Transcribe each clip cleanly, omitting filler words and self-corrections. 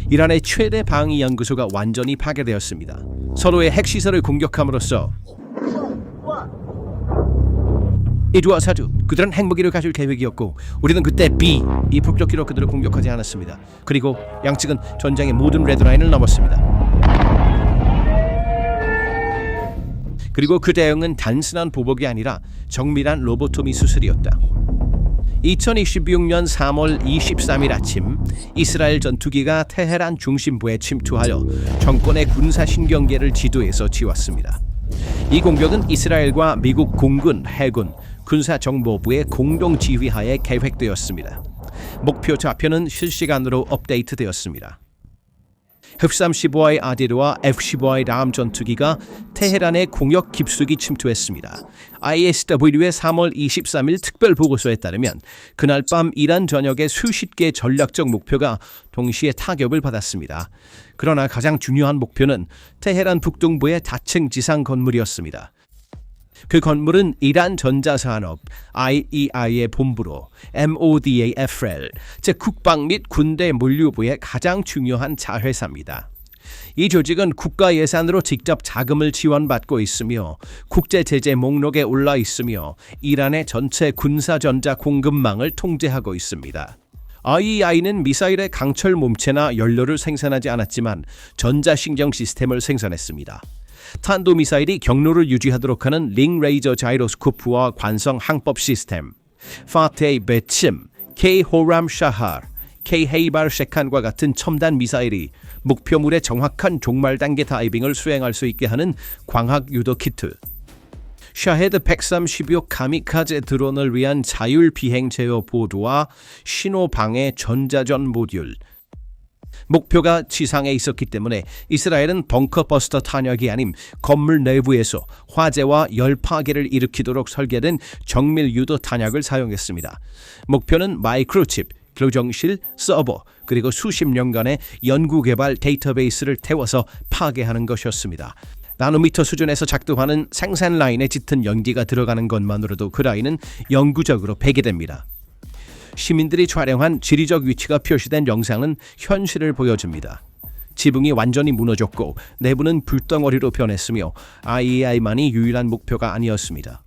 이란의 최대 방위 연구소가 완전히 파괴되었습니다. 서로의 핵시설을 공격함으로써 이두와 사주, 그들은 핵무기를 가질 계획이었고 우리는 그때 이 폭격기로 그들을 공격하지 않았습니다. 그리고 양측은 전장의 모든 레드라인을 넘었습니다. 그리고 그 대응은 단순한 보복이 아니라 정밀한 로보토미 수술이었다. 2026년 3월 23일 아침 이스라엘 전투기가 테헤란 중심부에 침투하여 정권의 군사신경계를 지도에서 지웠습니다. 이 공격은 이스라엘과 미국 공군, 해군, 군사정보부의 공동지휘하에 계획되었습니다. 목표 좌표는 실시간으로 업데이트되었습니다. F-35의 아디르와 F-15의 람 전투기가 테헤란의 공역 깊숙이 침투했습니다. ISW의 3월 23일 특별 보고서에 따르면 그날 밤 이란 전역의 수십 개의 전략적 목표가 동시에 타격을 받았습니다. 그러나 가장 중요한 목표는 테헤란 북동부의 다층 지상 건물이었습니다. 그 건물은 이란 전자산업 IEI의 본부로 MODAFL, 즉 국방 및 군대 물류부의 가장 중요한 자회사입니다. 이 조직은 국가 예산으로 직접 자금을 지원받고 있으며 국제 제재 목록에 올라 있으며 이란의 전체 군사 전자 공급망을 통제하고 있습니다. IEI는 미사일의 강철 몸체나 연료를 생산하지 않았지만 전자신경 시스템을 생산했습니다. 탄도미사일이 경로를 유지하도록 하는 링 레이저 자이로스코프와 관성 항법 시스템, 파테이 베침, K-호람 샤하르, K-헤이발 셰칸과 같은 첨단 미사일이 목표물의 정확한 종말 단계 다이빙을 수행할 수 있게 하는 광학 유도 키트, 샤헤드 136 카미카제 드론을 위한 자율 비행 제어 보드와 신호 방해 전자전 모듈. 목표가 지상에 있었기 때문에 이스라엘은 벙커버스터 탄약이 아닌 건물 내부에서 화재와 열 파괴를 일으키도록 설계된 정밀 유도 탄약을 사용했습니다. 목표는 마이크로칩, 교정실, 서버, 그리고 수십 년간의 연구개발 데이터베이스를 태워서 파괴하는 것이었습니다. 나노미터 수준에서 작동하는 생산 라인에 짙은 연기가 들어가는 것만으로도 그 라인은 영구적으로 폐기됩니다. 시민들이 촬영한 지리적 위치가 표시된 영상은 현실을 보여줍니다. 지붕이 완전히 무너졌고 내부는 불덩어리로 변했으며 IEI만이 유일한 목표가 아니었습니다.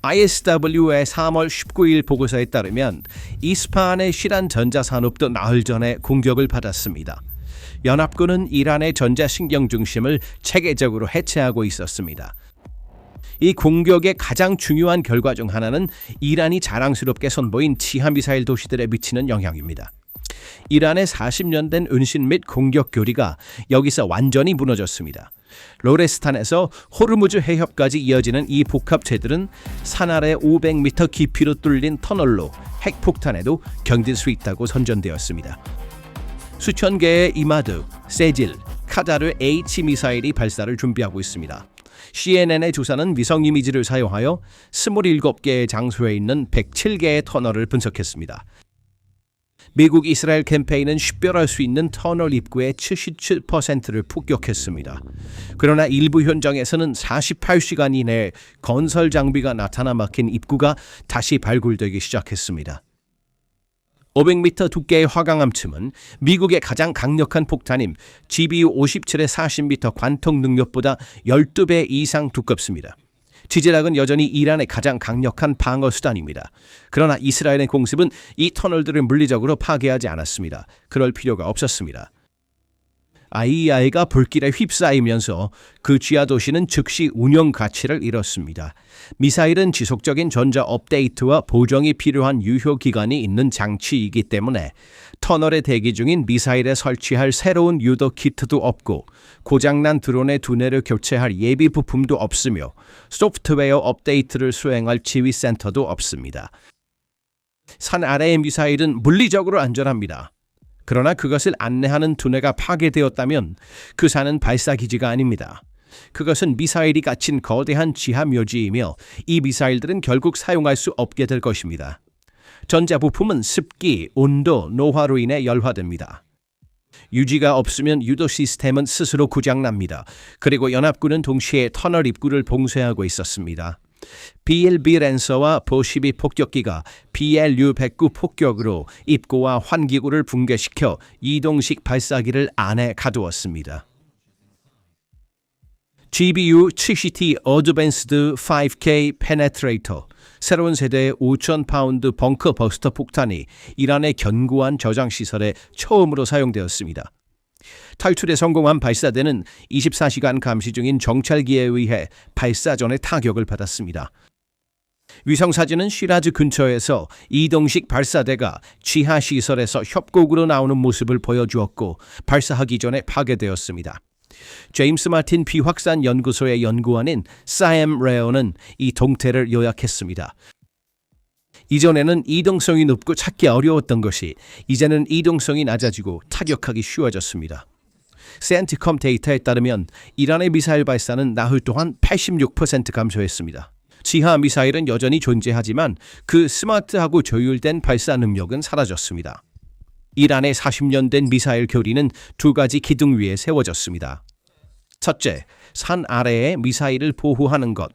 ISW의 3월 19일 보고서에 따르면 이스파한의 시란 전자산업도 나흘 전에 공격을 받았습니다. 연합군은 이란의 전자신경 중심을 체계적으로 해체하고 있었습니다. 이 공격의 가장 중요한 결과 중 하나는 이란이 자랑스럽게 선보인 지하미사일 도시들에 미치는 영향입니다. 이란의 40년 된 은신 및 공격 교리가 여기서 완전히 무너졌습니다. 로레스탄에서 호르무즈 해협까지 이어지는 이 복합체들은 산 아래 500m 깊이로 뚫린 터널로 핵폭탄에도 견딜 수 있다고 선전되었습니다. 수천 개의 이마드, 세질, 카다르 H 미사일이 발사를 준비하고 있습니다. CNN의 조사는 위성 이미지를 사용하여 27개의 장소에 있는 107개의 터널을 분석했습니다. 미국 이스라엘 캠페인은 식별할 수 있는 터널 입구의 77%를 폭격했습니다. 그러나 일부 현장에서는 48시간 이내에 건설 장비가 나타나 막힌 입구가 다시 발굴되기 시작했습니다. 500m 두께의 화강암침은 미국의 가장 강력한 폭탄인 GBU-57의 40m 관통 능력보다 12배 이상 두껍습니다. 지질학은 여전히 이란의 가장 강력한 방어 수단입니다. 그러나 이스라엘의 공습은 이 터널들을 물리적으로 파괴하지 않았습니다. 그럴 필요가 없었습니다. IEI가 불길에 휩싸이면서 그 지하 도시는 즉시 운영 가치를 잃었습니다. 미사일은 지속적인 전자 업데이트와 보정이 필요한 유효 기간이 있는 장치이기 때문에 터널에 대기 중인 미사일에 설치할 새로운 유도 키트도 없고 고장난 드론의 두뇌를 교체할 예비 부품도 없으며 소프트웨어 업데이트를 수행할 지휘센터도 없습니다. 산 아래의 미사일은 물리적으로 안전합니다. 그러나 그것을 안내하는 두뇌가 파괴되었다면 그 산은 발사기지가 아닙니다. 그것은 미사일이 갇힌 거대한 지하 묘지이며 이 미사일들은 결국 사용할 수 없게 될 것입니다. 전자부품은 습기, 온도, 노화로 인해 열화됩니다. 유지가 없으면 유도 시스템은 스스로 고장납니다. 그리고 연합군은 동시에 터널 입구를 봉쇄하고 있었습니다. BLB 랜서와 보시비 폭격기가 BLU-109 폭격으로 입구와 환기구를 붕괴시켜 이동식 발사기를 안에 가두었습니다. GBU 70T Advanced 5K Penetrator, 새로운 세대의 5,000파운드 벙커 버스터 폭탄이 이란의 견고한 저장시설에 처음으로 사용되었습니다. 탈출에 성공한 발사대는 24시간 감시 중인 정찰기에 의해 발사 전에 타격을 받았습니다. 위성사진은 시라즈 근처에서 이동식 발사대가 지하시설에서 협곡으로 나오는 모습을 보여주었고 발사하기 전에 파괴되었습니다. 제임스 마틴 비확산 연구소의 연구원인 사엠 레어는 이 동태를 요약했습니다. 이전에는 이동성이 높고 찾기 어려웠던 것이 이제는 이동성이 낮아지고 타격하기 쉬워졌습니다. 센티컴 데이터에 따르면 이란의 미사일 발사는 나흘 동안 86% 감소했습니다. 지하 미사일은 여전히 존재하지만 그 스마트하고 조율된 발사 능력은 사라졌습니다. 이란의 40년 된 미사일 교리는 두 가지 기둥 위에 세워졌습니다. 첫째, 산 아래에 미사일을 보호하는 것.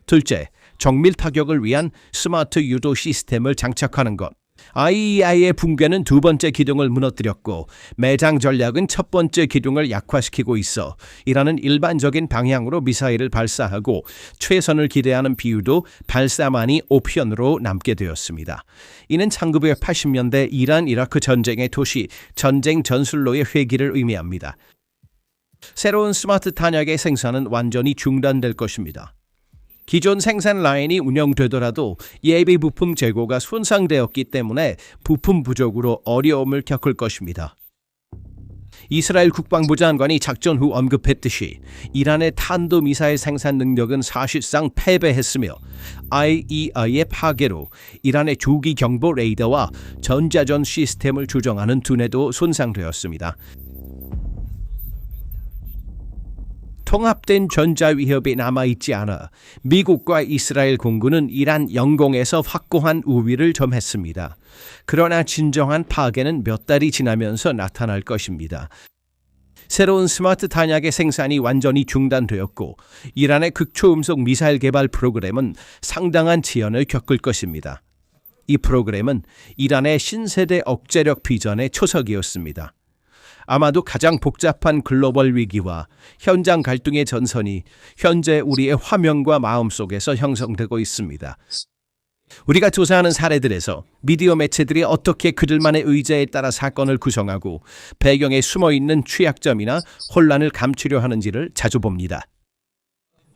둘째, 정밀 타격을 위한 스마트 유도 시스템을 장착하는 것. IEI의 붕괴는 두 번째 기둥을 무너뜨렸고 매장 전략은 첫 번째 기둥을 약화시키고 있어 이란은 일반적인 방향으로 미사일을 발사하고 최선을 기대하는 비유도 발사만이 옵션으로 남게 되었습니다. 이는 1980년대 이란 이라크 전쟁의 도시 전쟁 전술로의 회귀를 의미합니다. 새로운 스마트 탄약의 생산은 완전히 중단될 것입니다. 기존 생산 라인이 운영되더라도 예비 부품 재고가 손상되었기 때문에 부품 부족으로 어려움을 겪을 것입니다. 이스라엘 국방부 장관이 작전 후 언급했듯이 이란의 탄도미사일 생산 능력은 사실상 패배했으며 IEI의 파괴로 이란의 조기 경보 레이더와 전자전 시스템을 조정하는 두뇌도 손상되었습니다. 통합된 전자 위협이 남아있지 않아 미국과 이스라엘 공군은 이란 영공에서 확고한 우위를 점했습니다. 그러나 진정한 파괴는 몇 달이 지나면서 나타날 것입니다. 새로운 스마트 탄약의 생산이 완전히 중단되었고 이란의 극초음속 미사일 개발 프로그램은 상당한 지연을 겪을 것입니다. 이 프로그램은 이란의 신세대 억제력 비전의 초석이었습니다. 아마도 가장 복잡한 글로벌 위기와 현장 갈등의 전선이 현재 우리의 화면과 마음속에서 형성되고 있습니다. 우리가 조사하는 사례들에서 미디어 매체들이 어떻게 그들만의 의제에 따라 사건을 구성하고 배경에 숨어있는 취약점이나 혼란을 감추려 하는지를 자주 봅니다.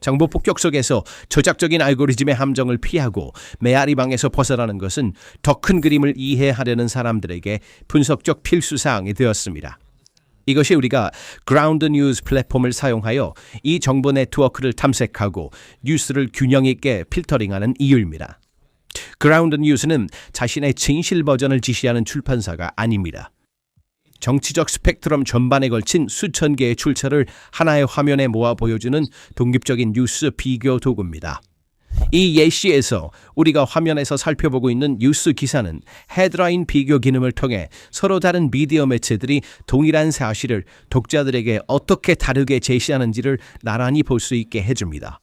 정보 폭격 속에서 조작적인 알고리즘의 함정을 피하고 메아리방에서 벗어나는 것은 더 큰 그림을 이해하려는 사람들에게 분석적 필수사항이 되었습니다. 이것이 우리가 그라운드 뉴스 플랫폼을 사용하여 이 정보 네트워크를 탐색하고 뉴스를 균형 있게 필터링하는 이유입니다. 그라운드 뉴스는 자신의 진실 버전을 지시하는 출판사가 아닙니다. 정치적 스펙트럼 전반에 걸친 수천 개의 출처를 하나의 화면에 모아 보여주는 독립적인 뉴스 비교 도구입니다. 이 예시에서 우리가 화면에서 살펴보고 있는 뉴스 기사는 헤드라인 비교 기능을 통해 서로 다른 미디어 매체들이 동일한 사실을 독자들에게 어떻게 다르게 제시하는지를 나란히 볼 수 있게 해줍니다.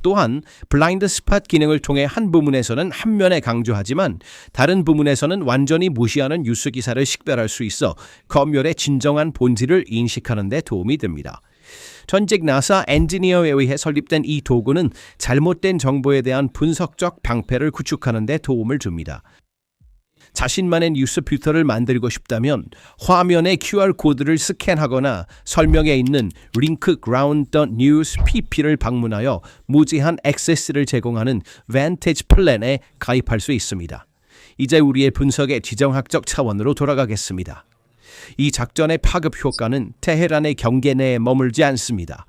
또한 블라인드 스팟 기능을 통해 한 부문에서는 한 면에 강조하지만 다른 부문에서는 완전히 무시하는 뉴스 기사를 식별할 수 있어 검열의 진정한 본질을 인식하는 데 도움이 됩니다. 전직 나사 엔지니어에 의해 설립된 이 도구는 잘못된 정보에 대한 분석적 방패를 구축하는 데 도움을 줍니다. 자신만의 뉴스 필터를 만들고 싶다면 화면의 QR코드를 스캔하거나 설명에 있는 링크 ground.news pp를 방문하여 무제한 액세스를 제공하는 Vantage 플랜에 가입할 수 있습니다. 이제 우리의 분석의 지정학적 차원으로 돌아가겠습니다. 이 작전의 파급 효과는 테헤란의 경계 내에 머물지 않습니다.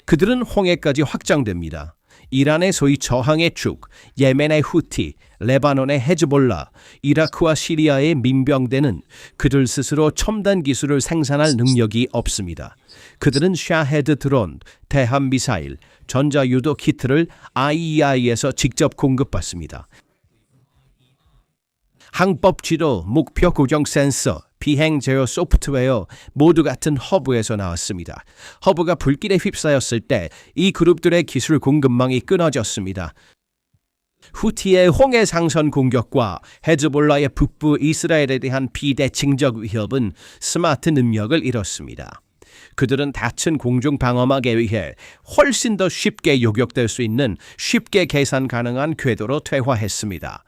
그들은 홍해까지 확장됩니다. 이란의 소위 저항의 축, 예멘의 후티, 레바논의 헤즈볼라, 이라크와 시리아의 민병대는 그들 스스로 첨단 기술을 생산할 능력이 없습니다. 그들은 샤헤드 드론, 대함 미사일, 전자유도 키트를 IEI에서 직접 공급받습니다. 항법 지도, 목표 고정 센서, 비행 제어 소프트웨어 모두 같은 허브에서 나왔습니다. 허브가 불길에 휩싸였을 때 이 그룹들의 기술 공급망이 끊어졌습니다. 후티의 홍해 상선 공격과 헤즈볼라의 북부 이스라엘에 대한 비대칭적 위협은 스마트 능력을 잃었습니다. 그들은 닫힌 공중 방어막에 의해 훨씬 더 쉽게 요격될 수 있는 쉽게 계산 가능한 궤도로 퇴화했습니다.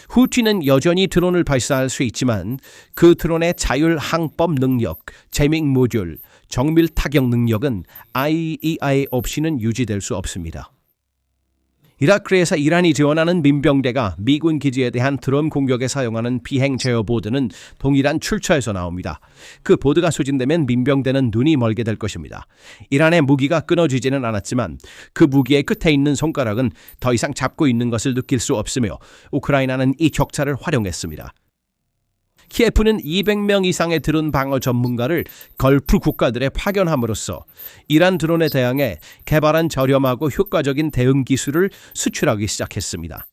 후티는 여전히 드론을 발사할 수 있지만 그 드론의 자율 항법 능력, 제밍 모듈, 정밀 타격 능력은 IEI 없이는 유지될 수 없습니다. 이라크에서 이란이 지원하는 민병대가 미군 기지에 대한 드론 공격에 사용하는 비행 제어 보드는 동일한 출처에서 나옵니다. 그 보드가 소진되면 민병대는 눈이 멀게 될 것입니다. 이란의 무기가 끊어지지는 않았지만 그 무기의 끝에 있는 손가락은 더 이상 잡고 있는 것을 느낄 수 없으며 우크라이나는 이 격차를 활용했습니다. 키예프는 200명 이상의 드론 방어 전문가를 걸프 국가들에 파견함으로써 이란 드론에 대항해 개발한 저렴하고 효과적인 대응 기술을 수출하기 시작했습니다.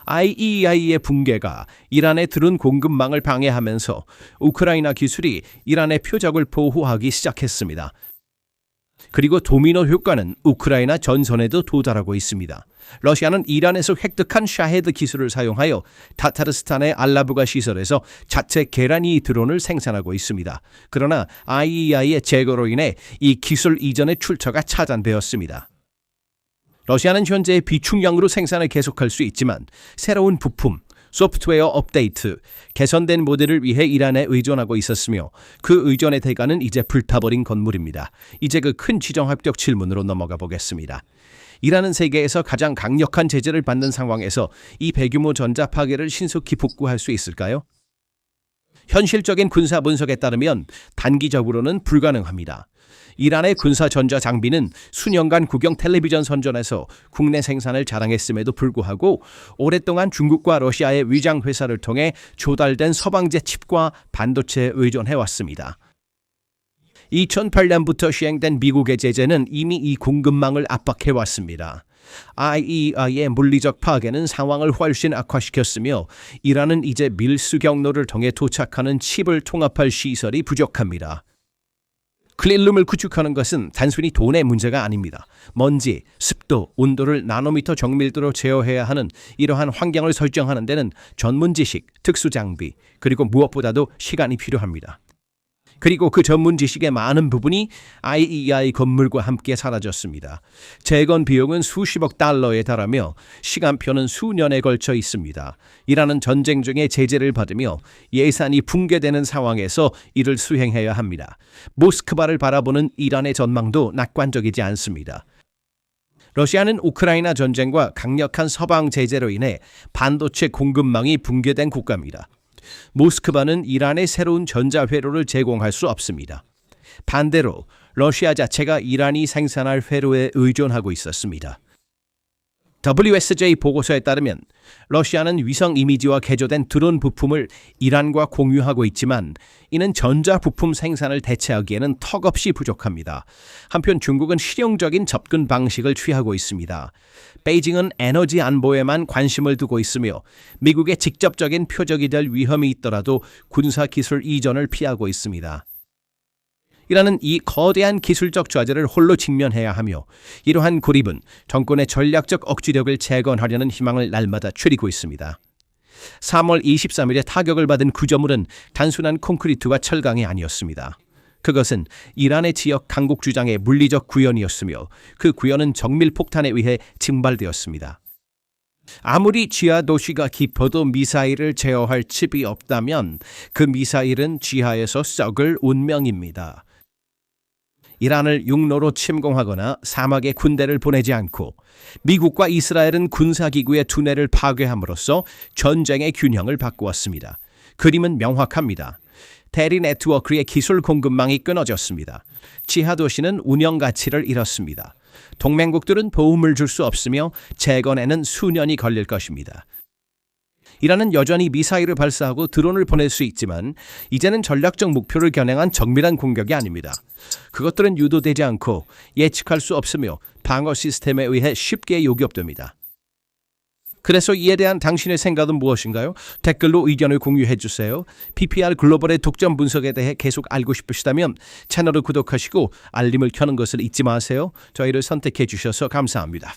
IEI의 붕괴가 이란의 드론 공급망을 방해하면서 우크라이나 기술이 이란의 표적을 보호하기 시작했습니다. 그리고 도미노 효과는 우크라이나 전선에도 도달하고 있습니다. 러시아는 이란에서 획득한 샤헤드 기술을 사용하여 타타르스탄의 알라부가 시설에서 자체 계란이 드론을 생산하고 있습니다. 그러나 IEI의 제거로 인해 이 기술 이전의 출처가 차단되었습니다. 러시아는 현재 비축량으로 생산을 계속할 수 있지만 새로운 부품, 소프트웨어 업데이트, 개선된 모델을 위해 이란에 의존하고 있었으며 그 의존의 대가는 이제 불타버린 건물입니다. 이제 그 큰 지정학적 질문으로 넘어가 보겠습니다. 이란은 세계에서 가장 강력한 제재를 받는 상황에서 이 대규모 전자 파괴를 신속히 복구할 수 있을까요? 현실적인 군사 분석에 따르면 단기적으로는 불가능합니다. 이란의 군사 전자 장비는 수년간 국영 텔레비전 선전에서 국내 생산을 자랑했음에도 불구하고 오랫동안 중국과 러시아의 위장 회사를 통해 조달된 서방제 칩과 반도체에 의존해왔습니다. 2008년부터 시행된 미국의 제재는 이미 이 공급망을 압박해왔습니다. IEI의 물리적 파괴는 상황을 훨씬 악화시켰으며 이란은 이제 밀수 경로를 통해 도착하는 칩을 통합할 시설이 부족합니다. 클린룸을 구축하는 것은 단순히 돈의 문제가 아닙니다. 먼지, 습도, 온도를 나노미터 정밀도로 제어해야 하는 이러한 환경을 설정하는 데는 전문 지식, 특수 장비, 그리고 무엇보다도 시간이 필요합니다. 그리고 그 전문 지식의 많은 부분이 IEI 건물과 함께 사라졌습니다. 재건 비용은 수십억 달러에 달하며 시간표는 수년에 걸쳐 있습니다. 이란은 전쟁 중에 제재를 받으며 예산이 붕괴되는 상황에서 이를 수행해야 합니다. 모스크바를 바라보는 이란의 전망도 낙관적이지 않습니다. 러시아는 우크라이나 전쟁과 강력한 서방 제재로 인해 반도체 공급망이 붕괴된 국가입니다. 모스크바는 이란의 새로운 전자회로를 제공할 수 없습니다. 반대로 러시아 자체가 이란이 생산할 회로에 의존하고 있었습니다. WSJ 보고서에 따르면 러시아는 위성 이미지와 개조된 드론 부품을 이란과 공유하고 있지만 이는 전자 부품 생산을 대체하기에는 턱없이 부족합니다. 한편 중국은 실용적인 접근 방식을 취하고 있습니다. 베이징은 에너지 안보에만 관심을 두고 있으며 미국의 직접적인 표적이 될 위험이 있더라도 군사기술 이전을 피하고 있습니다. 이란은 이 거대한 기술적 좌절을 홀로 직면해야 하며 이러한 고립은 정권의 전략적 억지력을 재건하려는 희망을 날마다 추리고 있습니다. 3월 23일에 타격을 받은 구조물은 단순한 콘크리트와 철강이 아니었습니다. 그것은 이란의 지역 강국 주장의 물리적 구현이었으며 그 구현은 정밀 폭탄에 의해 증발되었습니다. 아무리 지하 도시가 깊어도 미사일을 제어할 칩이 없다면 그 미사일은 지하에서 썩을 운명입니다. 이란을 육로로 침공하거나 사막에 군대를 보내지 않고 미국과 이스라엘은 군사기구의 두뇌를 파괴함으로써 전쟁의 균형을 바꾸었습니다. 그림은 명확합니다. 대리 네트워크의 기술 공급망이 끊어졌습니다. 지하도시는 운영 가치를 잃었습니다. 동맹국들은 도움을 줄 수 없으며 재건에는 수년이 걸릴 것입니다. 이란은 여전히 미사일을 발사하고 드론을 보낼 수 있지만 이제는 전략적 목표를 겨냥한 정밀한 공격이 아닙니다. 그것들은 유도되지 않고 예측할 수 없으며 방어 시스템에 의해 쉽게 요격됩니다. 그래서 이에 대한 당신의 생각은 무엇인가요? 댓글로 의견을 공유해 주세요. PPR 글로벌의 독점 분석에 대해 계속 알고 싶으시다면 채널을 구독하시고 알림을 켜는 것을 잊지 마세요. 저희를 선택해 주셔서 감사합니다.